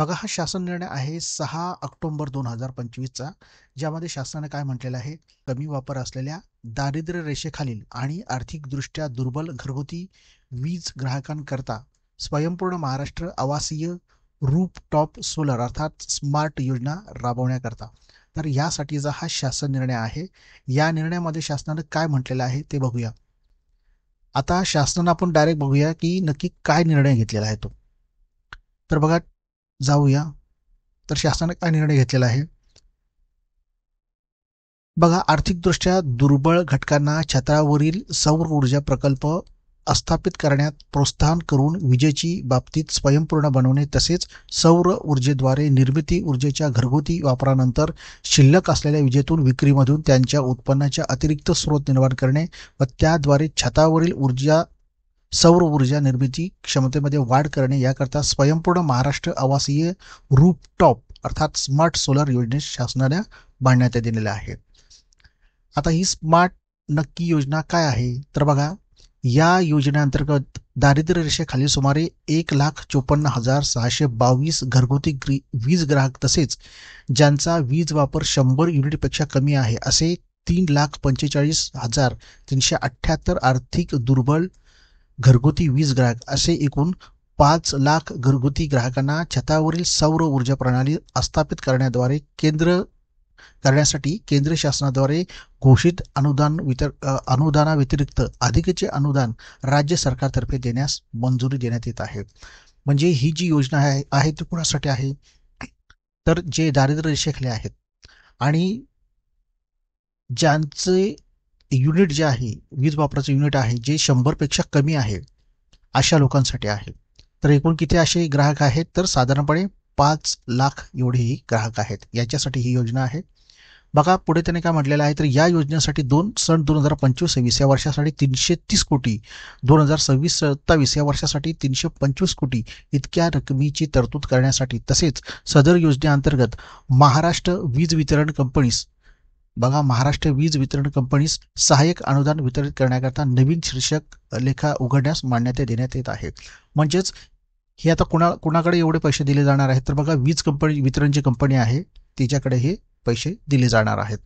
बघा, हा शासन निर्णय आहे 6 ऑक्टोबर 2025चा, ज्यामध्ये शासनाने काय म्हटलेलं आहे? कमी वापर असलेल्या दारिद्र्य रेषेखालील आणि आर्थिकदृष्ट्या दुर्बल घरगुती वीज ग्राहकांकरता स्वयंपूर्ण महाराष्ट्र आवासीय रूफटॉप सोलर अर्थात स्मार्ट योजना राबवण्याकरता. तर यासाठीचा हा शासन निर्णय आहे. या निर्णयामध्ये शासनाने काय म्हटलेलं आहे ते बघूया. आता शासनानं आपण डायरेक्ट बघूया की नक्की काय निर्णय घेतलेला आहे तो. तर बघा, जाऊया. तर शासनाने काय निर्णय घेतलेला आहे? बघा, आर्थिकदृष्ट्या दुर्बळ घटकांना छतावरील सौर ऊर्जा प्रकल्प स्थापित करण्यात प्रोत्साहन करून विजेची बाबतीत स्वयंपूर्ण बनवणे, तसेच सौर ऊर्जेद्वारे निर्मिती ऊर्जेच्या घरगुती वापरानंतर शिल्लक असलेल्या विजेतून विक्रीमधून त्यांच्या उत्पन्नाच्या अतिरिक्त स्रोत निर्माण करणे व त्याद्वारे छतावरील सौर ऊर्जा निर्मिती क्षमतेमध्ये वाढ करणे याकरता स्वयंपूर्ण महाराष्ट्र आवासीय रूफटॉप अर्थात स्मार्ट सोलर योजनेस शासनाने बांधण्यात दिलेल्या आहे. आता ही स्मार्ट नक्की योजना काय आहे? तर बघा, या योजनेअंतर्गत दारिद्र्य रेषेखालील सुमारे 1,54,622 घरगुती वीज ग्राहक तसेच ज्यांचा वीज वापर 100 युनिटपेक्षा कमी आहे असे 3,45,378 आर्थिक दुर्बल घरगुती वीज ग्राहक असे एकूण 5 लाख घरगुती ग्राहकांना छतावरील सौर ऊर्जा प्रणाली स्थापित करण्यासाठी केंद्र शासनाद्वारे घोषित अनुदानाव्यतिरिक्त अधिकचे अनुदान राज्य सरकारतर्फे देण्यास मंजुरी देण्यात येत आहे. म्हणजे ही जी योजना आहे ती कुणासाठी आहे? तर जे दारिद्र्य रेषेखाली आहेत आणि ज्यांचे युनिट जे आहे, वीज वापराचं युनिट आहे जे 100पेक्षा कमी आहे, अशा लोकांसाठी आहे. तर एकूण किती असे ग्राहक आहेत? तर साधारणपणे 5 लाख एवढेही ग्राहक आहेत. याच्यासाठी ही योजना आहे. बघा, पुढे त्याने काय म्हटलेलं आहे? तर या योजनेसाठी 2025-26 या वर्षासाठी 330 कोटी, 2026-27 या वर्षासाठी 325 कोटी इतक्या रकमेची तरतूद करण्यासाठी, तसेच सदर योजनेअंतर्गत महाराष्ट्र वीज वितरण कंपनीस बघा महाराष्ट्र वीज वितरण कंपनीस सहाय्यक अनुदान वितरित करण्याकरता नवीन शीर्षक लेखा उघडण्यास मान्यता देण्यात येत आहे. म्हणजेच हे आता कुणाकडे एवढे पैसे दिले जाणार आहेत? तर बघा, वीज कंपनी वितरण जी कंपनी आहे तिच्याकडे हे पैसे दिले जाणार आहेत.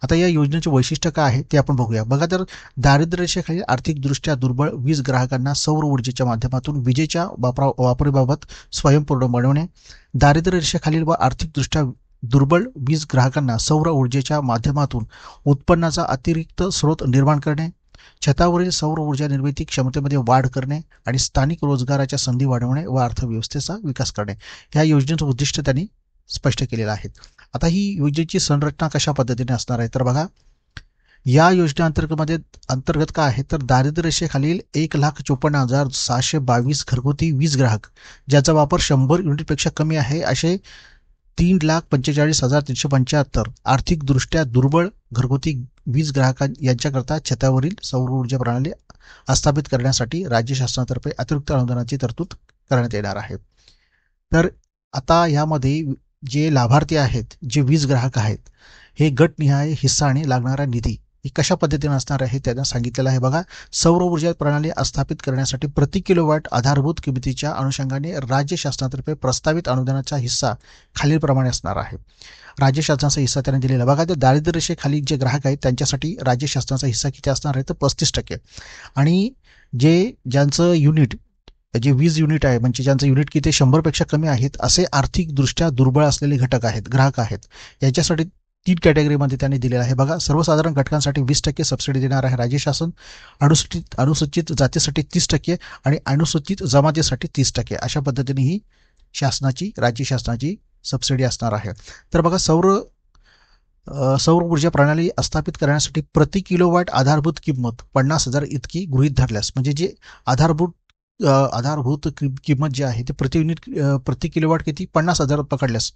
आता या योजनेचे वैशिष्ट्य काय आहे ते आपण बघूया. बघा, तर दारिद्र्य रेषेखालील आर्थिकदृष्ट्या दुर्बळ वीज ग्राहकांना सौर ऊर्जेच्या माध्यमातून विजेच्या वापराबाबत स्वयंपूर्ण बनवणे, दारिद्र्य रेषेखालील व आर्थिकदृष्ट्या दुर्बल वीज ग्राहकांना सौर ऊर्जेच्या माध्यमातून उत्पन्नाचा अतिरिक्त स्रोत निर्माण करणे, छतावरील सौर ऊर्जा निर्मिती क्षमतेमध्ये वाढ करणे आणि स्थानिक रोजगाराच्या संधी वाढवणे व अर्थव्यवस्थेचा विकास करणे, ह्या योजनेचं उद्दिष्ट त्यांनी स्पष्ट केलेलं आहे. आता ही योजनेची संरचना कशा पद्धतीने असणार आहे? तर बघा, या योजनेअंतर्गत काय आहे? तर दारिद्र्य रेषेखालील 1,54,622 घरगुती वीज ग्राहक ज्याचा वापर 100 युनिटपेक्षा कमी आहे असे 3,45,375 आर्थिकदृष्ट्या दुर्बळ घरगुती वीज ग्राहक यांच्याकरता छतावरील सौर ऊर्जा प्रणाली स्थापित करण्यासाठी राज्य शासनातर्फे अतिरिक्त अनुदानाची तरतूद करण्यात येणार आहे. तर आता यामध्ये जे लाभार्थी आहेत, जे वीज ग्राहक आहेत, हे गटनिहाय हिस्सा आणि लागणारा निधी ही कशा पद्धतीने असणार आहे त्यांना सांगितलेलं आहे. बघा, सौर ऊर्जा प्रणाली स्थापित करण्यासाठी प्रति किलोवॅट आधारभूत किमतीच्या अनुषंगाने राज्य शासनातर्फे प्रस्तावित अनुदानाचा हिस्सा खालीलप्रमाणे असणार आहे. राज्य शासनाचा हिस्सा त्यांनी दिलेला. बघा, तर दारिद्र्य रेषेखाली जे ग्राहक आहेत त्यांच्यासाठी राज्य शासनाचा हिस्सा किती असणार आहे? तर 35%. आणि ज्यांचं युनिट जे वीज युनिट आहे, म्हणजे ज्यांचं युनिट किती 100पेक्षा कमी आहेत असे आर्थिकदृष्ट्या दुर्बळ असलेले घटक आहेत, ग्राहक आहेत, याच्यासाठी 3 कॅटेगरीमध्ये त्यांनी दिलेलं आहे. बघा, सर्वसाधारण घटकांसाठी 20% सबसिडी देणार आहे राज्य शासन, अनुसूचित जातीसाठी 30% आणि अनुसूचित जमातीसाठी 30%. अशा पद्धतीने ही राज्य शासनाची सबसिडी असणार आहे. तर बघा, सौर ऊर्जा प्रणाली स्थापित करण्यासाठी प्रति किलोवॅट आधारभूत किंमत 50,000 इतकी गृहीत धरल्यास, म्हणजे जे आधारभूत किंमत जी आहे ते प्रति किलोवॅट किती 50,000 पकडल्यास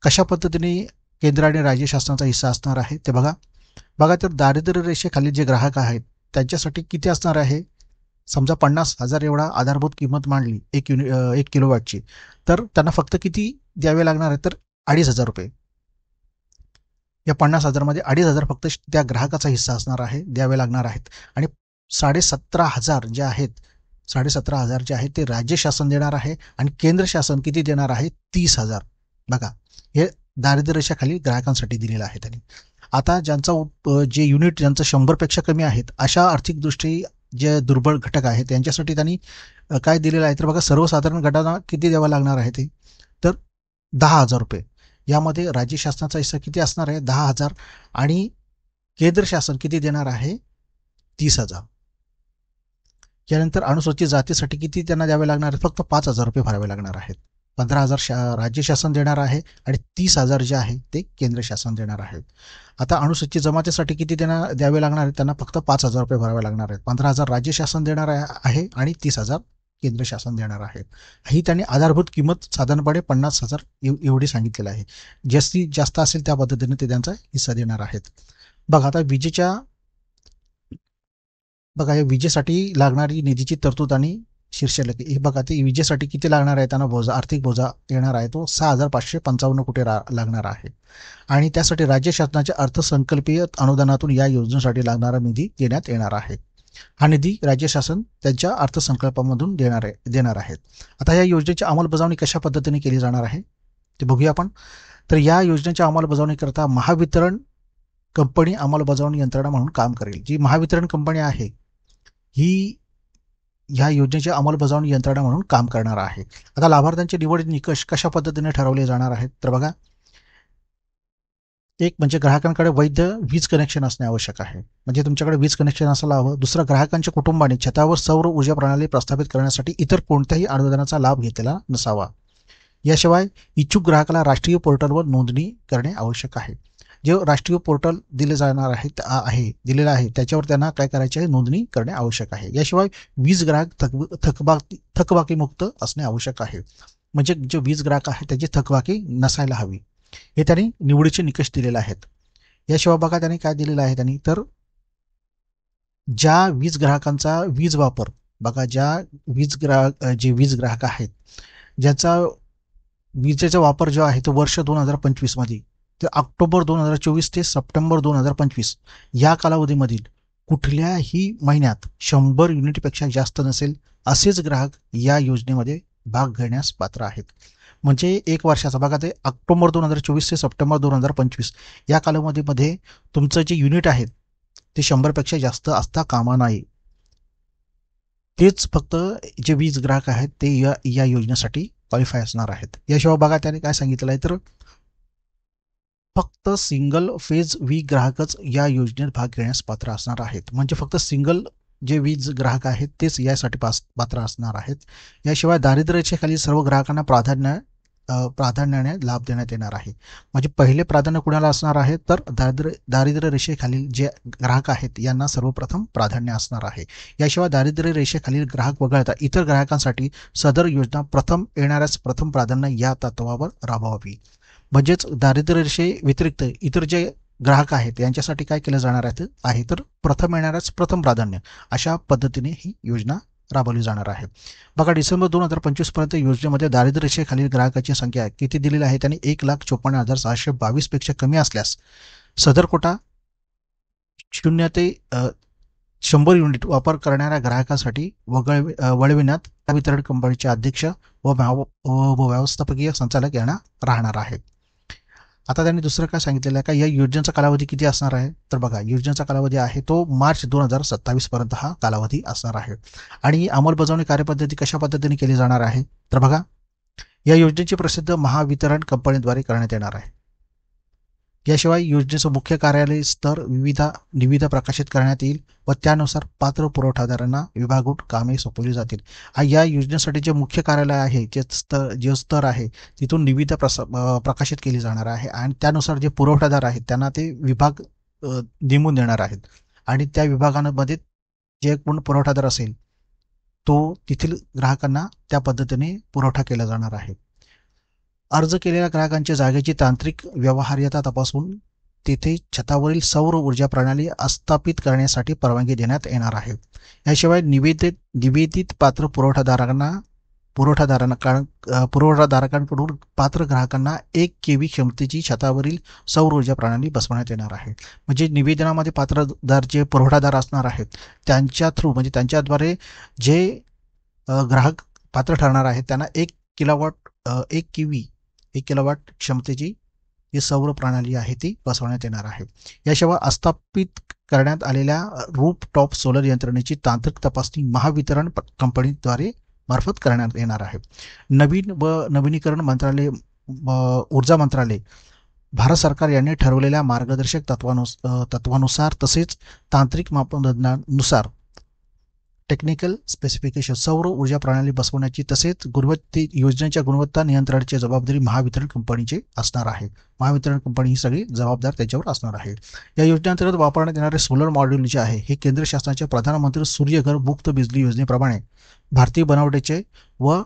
कशा पद्धतीने केंद्र आणि राज्य शासनाचा हिस्सा असणार आहे ते बघा. तर दारिद्र्य रेषेखाली जे ग्राहक आहेत त्यांच्यासाठी किती असणार आहे? समजा 50,000 एवढा आधारभूत किंमत मांडली 1 किलोवॅटची, तर त्यांना फक्त किती द्यावे लागणार आहे? तर 2,500 रुपये. या 50,000 मध्ये 2,500 फक्त त्या ग्राहकाचा हिस्सा असणार आहे, द्यावे लागणार आहेत. आणि 17,500 जे आहेत 17,500 जे आहे ते राज्य शासन देणार आहे आणि केंद्र शासन किती देणार आहे? 30,000. बघा, हे दारिद्र्य रेषेखाली ग्राहकांसाठी दिलेलं आहे त्यांनी. आता जे युनिट ज्यांचं 100पेक्षा कमी आहेत, अशा आर्थिकदृष्टी जे दुर्बल घटक आहेत त्यांच्यासाठी त्यांनी काय दिलेलं आहे तर बघा, सर्वसाधारण गटांना किती द्यावं लागणार आहे ते तर 10,000 रुपये. यामध्ये राज्य शासनाचा हिस्सा किती असणार आहे? 10,000 आणि केंद्र शासन किती देणार आहे? 30,000. यानंतर अनुसूचित जातीसाठी किती त्यांना द्यावे लागणार आहेत? फक्त 5,000 रुपये भरावे लागणार आहेत. 15,000 राज्य शासन देणार आहे आणि 30,000 जे आहे ते केंद्र शासन देणार आहे. आता अनुसूचित जमातीसाठी किती द्यावे लागणार आहेत? त्यांना फक्त 5,000 रुपये भरावे लागणार आहेत. 15,000 राज्य शासन देणार आहे आणि 30,000 केंद्र शासन देणार आहे. ही त्यांनी आधारभूत किंमत साधारणपणे 50,000 एवढी सांगितलेलं आहे. जास्तीत जास्त असेल त्या पद्धतीने ते त्यांचा हिस्सा देणार आहेत. बघा, आता बघा, या विजेसाठी लागणारी निधीची तरतूद आणि शीर्षलेख हे बघा, ते विजेसाठी किती लागणार आहे त्यांना आर्थिक बोजा येणार आहे तो 6,555 कोटी लागणार आहे. आणि त्यासाठी राज्य शासनाच्या अर्थसंकल्पीय अनुदानातून या योजनेसाठी लागणारा निधी देण्यात येणार आहे. हा निधी राज्य शासन त्यांच्या अर्थसंकल्पामधून देणार आहेत. आता या योजनेची अंमलबजावणी कशा पद्धतीने केली जाणार आहे ते बघूया आपण. तर या योजनेच्या अंमलबजावणीकरता महावितरण कंपनी अंमलबजावणी यंत्रणा म्हणून काम करेल. जी महावितरण कंपनी आहे ही ह्या योजनेची अंमलबजावणी यंत्रणा म्हणून काम करणार आहे. आता लाभार्थ्यांचे निवड निकष कशा पद्धतीने ठरवले जाणार आहेत तर बघा, एक म्हणजे ग्राहकांकडे वैध वीज कनेक्शन असणे आवश्यक आहे. म्हणजे तुमच्याकडे वीज कनेक्शन असायला हवं. दुसरं, ग्राहकांच्या कुटुंबाने छतावर सौर ऊर्जा प्रणाली प्रस्थापित करण्यासाठी इतर कोणत्याही अनुदानाचा लाभ घेतलेला नसावा. याशिवाय इच्छुक ग्राहकाला राष्ट्रीय पोर्टलवर नोंदणी करणे आवश्यक आहे. जे राष्ट्रीय पोर्टल दिलेलं आहे त्याच्यावर त्यांना काय करायचे आहे? नोंदणी करणे आवश्यक आहे. याशिवाय वीज ग्राहक थकबाकीमुक्त असणे आवश्यक आहे. म्हणजे जे वीज ग्राहक आहे त्याची थकबाकी नसायला हवी. हे त्यांनी निवडीचे निकष दिलेले आहेत. याशिवाय बघा, त्यांनी काय दिलेलं आहे त्यांनी तर ज्या वीज ग्राहकांचा वीज वापर बघा, जे वीज ग्राहक आहेत ज्याचा विजेचा वापर जो आहे तो वर्ष 2025 मध्ये ते ऑक्टोबर 2024 ते सप्टेंबर 2025 या कालावधीमधील कुठल्याही महिन्यात 100 युनिटपेक्षा जास्त नसेल असेच ग्राहक या योजनेमध्ये भाग घेण्यास पात्र आहेत. म्हणजे एक वर्षाचा बघा, ते ऑक्टोबर 2024 ते सप्टेंबर 2025 या कालावधीमध्ये तुमचं जे युनिट आहे ते 100पेक्षा जास्त असता कामा नये. तेच फक्त जे वीज ग्राहक आहेत ते या योजनेसाठी क्वालिफाय असणार आहेत. याशिवाय बघा, त्याने काय सांगितलं आहे तर फक्त सिंगल फेज वीज ग्राहकच या योजनेत भाग घेण्यास पात्र असणार आहेत. म्हणजे फक्त सिंगल जे वीज ग्राहक आहेत तेच यासाठी पात्र असणार आहेत. याशिवाय दारिद्र्य रेषेखाली सर्व ग्राहकांना प्राधान्याने लाभ देण्यात येणार आहे. म्हणजे पहिले प्राधान्य कुणाला असणार आहे तर दारिद्र्य रेषेखालील जे ग्राहक आहेत यांना सर्वप्रथम प्राधान्य असणार आहे. याशिवाय दारिद्र्य रेषेखालील ग्राहक वगळता इतर ग्राहकांसाठी सदर योजना प्रथम येणाऱ्यास प्रथम प्राधान्य या तत्वावर राबवावी. म्हणजेच दारिद्र्य रेषे व्यतिरिक्त इतर जे ग्राहक आहेत यांच्यासाठी काय केलं जाणार आहे तर प्रथम येणाऱ्याच प्रथम प्राधान्य अशा पद्धतीने ही योजना राबवली जाणार आहे. बघा, डिसेंबर 2025 पर्यंत योजनेमध्ये दारिद्र्य रेषेखालील ग्राहकाची संख्या किती दिलेली आहे त्यांनी 1,54,622 पेक्षा कमी असल्यास सदर कोटा 0 ते 100 युनिट वापर करणाऱ्या ग्राहकासाठी वळविण्यात वितरण कंपनीचे अध्यक्ष व व्यवस्थापकीय संचालक यांना राहणार आहे. आता त्यांनी दुसरं काय सांगितलेलं आहे का, या योजनेचा कालावधी किती असणार आहे तर बघा, योजनेचा कालावधी आहे तो मार्च 2027 पर्यंत हा कालावधी असणार आहे. आणि अंमलबजावणी कार्यपद्धती कशा पद्धतीने केली जाणार आहे तर बघा, या योजनेची प्रसिद्ध महावितरण कंपनीद्वारे करण्यात येणार आहे. याशिवाय योजनेचं मुख्य कार्यालय स्तर निविदा प्रकाशित करण्यात येईल व त्यानुसार पात्र पुरवठादारांना विभागून कामे सोपवली जातील. या योजनेसाठी जे मुख्य कार्यालय आहे जे स्तर आहे तिथून निविदा प्रकाशित केली जाणार आहे आणि त्यानुसार जे पुरवठादार आहेत त्यांना ते विभाग नेमून देणार आहेत आणि त्या विभागांमध्ये जे कोण पुरवठादार असेल तो तेथील ग्राहकांना त्या पद्धतीने पुरवठा केला जाणार आहे. अर्ज केलेल्या ग्राहकांच्या जागेची तांत्रिक व्यवहार्यता तपासून तेथे छतावरील सौर ऊर्जा प्रणाली स्थापित करण्यासाठी परवानगी देण्यात येणार आहे. याशिवाय निवेदित पात्र पुरवठादाराकडून पात्र ग्राहकांना 1 kV क्षमतेची छतावरील सौर ऊर्जा प्रणाली बसवण्यात येणार आहे. म्हणजे निवेदनामध्ये पात्रदार जे पुरवठादार असणार आहेत त्यांच्या थ्रू म्हणजे त्यांच्याद्वारे जे ग्राहक पात्र ठरणार आहेत त्यांना 1 किलोवॅट क्षमतेची जी सौर प्रणाली आहे ती बसवण्यात येणार आहे. याशिवाय आस्थापित करण्यात आलेल्या रूप टॉप सोलर यंत्रणेची तांत्रिक तपासणी महावितरण कंपनीद्वारे मार्फत करण्यात येणार आहे. नवीन व नवीनीकरण मंत्रालय, ऊर्जा मंत्रालय, भारत सरकार यांनी ठरवलेल्या मार्गदर्शक तत्वानुसार तसेच तांत्रिक मापदंडानुसार टेक्निकल स्पेसिफिकेशन सौर ऊर्जा प्रणाली बसवण्याची तसेच योजनेच्या गुणवत्ता नियंत्रणाची जबाबदारी महावितरण कंपनीची असणार आहे. महावितरण कंपनी ही सगळी जबाबदार त्याच्यावर असणार आहे. या योजनेअंतर्गत वापरण्यात येणारे सोलर मॉड्यूल जे आहे हे केंद्र शासनाच्या प्रधानमंत्री सूर्यघर मुक्त बिजली योजनेप्रमाणे भारतीय बनावटीचे व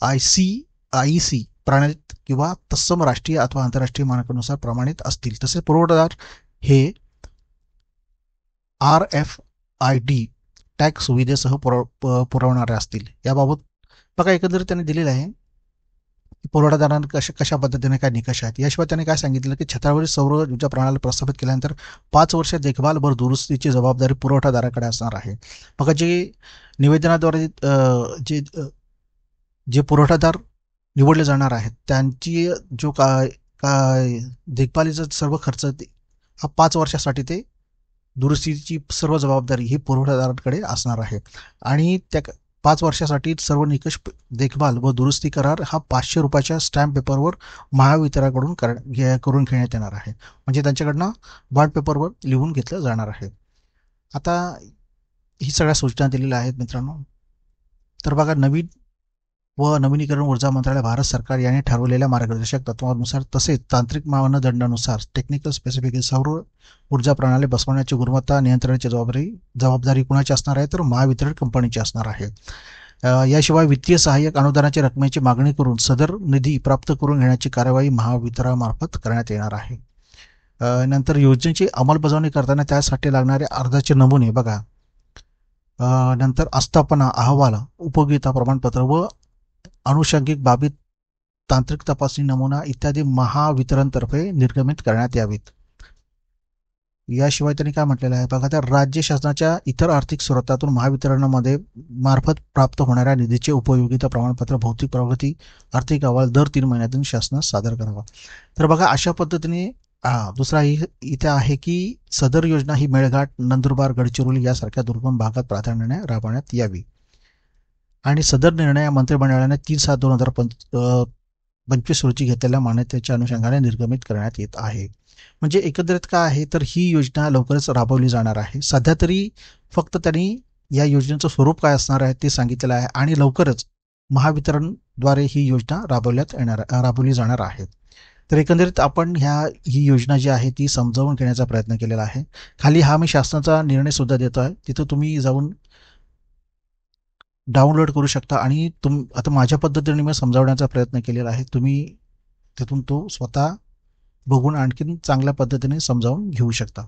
IEC प्रणालीत किंवा तत्सम राष्ट्रीय अथवा आंतरराष्ट्रीय मानकानुसार प्रमाणित असतील. तसेच पुरवठादार हे RFID टॅग सुविधेसह पुरवणारे असतील. याबाबत बघा एकंदरीत त्यांनी दिलेलं आहे पुरवठादारांना कशा पद्धतीने काय निकष आहेत. याशिवाय त्यांनी काय सांगितलं की छतावरील सौर ऊर्जा प्रणाली प्रस्थापित केल्यानंतर 5 वर्ष देखभाल व दुरुस्तीची जबाबदारी पुरवठादाराकडे असणार आहे. बघा जे निवेदनाद्वारे जे जे पुरवठादार निवडले जाणार आहेत त्यांची जो काय देखभालीचा सर्व खर्च हा 5 वर्षासाठी ते दुरुस्तीची सर्व जबाबदारी ही पुरवठादारांकडे असणार आहे. आणि त्या 5 वर्षासाठी सर्व निकष देखभाल व दुरुस्ती करार हा ₹500 स्टॅम्प पेपरवर महावितरणाकडून करून घेण्यात येणार आहे. म्हणजे त्यांच्याकडनं बॉन्ड पेपरवर लिहून घेतलं जाणार आहे. आता ही सगळ्या सूचना दिलेल्या आहेत मित्रांनो. तर बघा नवीन व नवीनीकरण ऊर्जा मंत्रालय भारत सरकार यांनी ठरवलेल्या मार्गदर्शक तत्वानुसार तसेच तांत्रिक मानदंडानुसार टेक्निकल स्पेसिफिकेशन सौर ऊर्जा प्रणाली बसवण्याची गुणवत्ता नियंत्रणाची जबाबदारी कुणाची असणार आहे तर महावितरण कंपनीची असणार आहे. याशिवाय वित्तीय सहाय्यक अनुदानाच्या रकमेची मागणी करून सदर निधी प्राप्त करून घेण्याची कार्यवाही महावितरणामार्फत करण्यात येणार आहे. नंतर योजनेची अंमलबजावणी करताना त्यासाठी लागणारे अर्जाचे नमुने बघा, नंतर आस्थापना अहवाल, उपयोगिता प्रमाणपत्र व अनुषंगिक बाबी तांत्रिक तपासणी नमुना इत्यादी महावितरणतर्फे निर्गमित करण्यात यावीत. याशिवाय त्यांनी काय म्हटलेलं आहे बघा, त्या राज्य शासनाच्या इतर आर्थिक स्रोतातून महावितरणामध्ये मार्फत प्राप्त होणाऱ्या निधीचे उपयोगिता प्रमाणपत्र, भौतिक प्रगती, आर्थिक अहवाल दर 3 महिन्यातून शासनास सादर करावा. तर बघा अशा पद्धतीने दुसरा इथे आहे की सदर योजना ही मेळघाट, नंदुरबार, गडचिरोली यासारख्या दुर्गम भागात प्राधान्याने राबवण्यात यावी. आणि सदर निर्णय मंत्रिमंडळाने 3/7/2025 रोजी घेतलेल्या मान्यतेच्या अनुषंगाने निर्गमित करण्यात येत आहे. म्हणजे एकंदरीत काय आहे तर ही योजना लवकरच राबवली जाणार आहे. सध्या तरी फक्त त्यांनी या योजनेचं स्वरूप काय असणार आहे ते सांगितलेलं आहे आणि लवकरच महावितरणद्वारे ही योजना राबवली जाणार आहे. तर एकंदरीत आपण ही योजना जी आहे ती समजावून घेण्याचा प्रयत्न केलेला आहे. खाली हा मी शासनाचा निर्णय सुद्धा देतो आहे, तिथं तुम्ही जाऊन डाउनलोड करू शकता आणि आता माझ्या पद्धतीने मी समजावण्याचा प्रयत्न केलेला आहे. तुम्ही तिथून तो स्वतः बघून आणखीन चांगल्या पद्धतीने समजावून घेऊ शकता.